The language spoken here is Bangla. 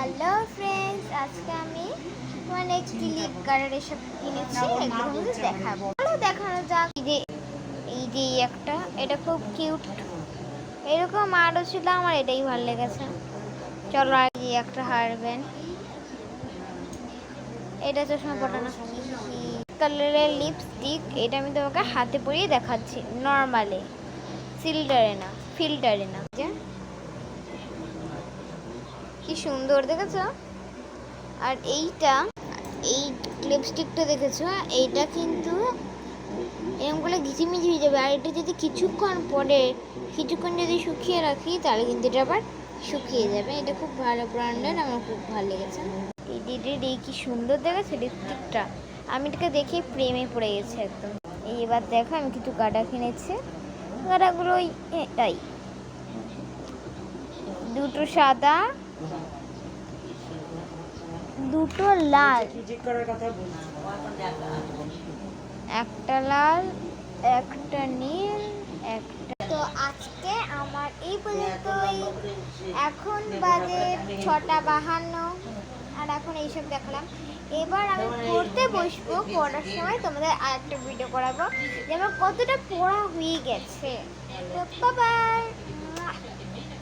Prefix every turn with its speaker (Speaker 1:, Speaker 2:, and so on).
Speaker 1: হ্যালো ফ্রেন্ডস, আজকে আমি অনেক ক্লিপ কালার এসব কিনেছি, এগুলো আমাদের দেখাবো। চলো দেখানো যাক। এই যে একটা, এটা খুব কিউট। এরকম আরও ছিল, আমার এটাই ভালো লেগেছে। চলো, আর এই একটা হারব্যান্ড, এটা চশমা পটানো কালারের লিপস্টিক। এটা আমি তোমাকে হাতে পরিয়ে দেখাচ্ছি, নর্মালে, ফিল্টারে না। কি সুন্দর দেখেছো? আর এই লিপস্টিকটা দেখেছো, এইটা কিন্তু এরকম করে ঘিচিমিচি হয়ে যাবে। আর এটা যদি কিছুক্ষণ যদি শুকিয়ে রাখি, তাহলে কিন্তু এটা আবার শুকিয়ে যাবে। এটা খুব ভালো ব্র্যান্ডের, আমার খুব ভালো লেগেছে। এই কি সুন্দর দেখেছে লিপস্টিকটা, আমি এটাকে দেখে প্রেমে পড়ে গেছি একদম। এবার দেখো, আমি কিছু গাডা কিনেছি। গাডাগুলো এটাই, দুটো সাদা, দুটো লাল, একটা লাল, একটা নীল, একটা। তো আজকে আমার এই পর্যন্তই। এখন বাজে 6:52, আর এখন এইসব দেখলাম। এবার আমি পড়তে বসবো, পড়ার সময় তোমাদের আরেকটা ভিডিও করাবো যে আমার কতটা পড়া হয়ে গেছে। তো বাই বাই।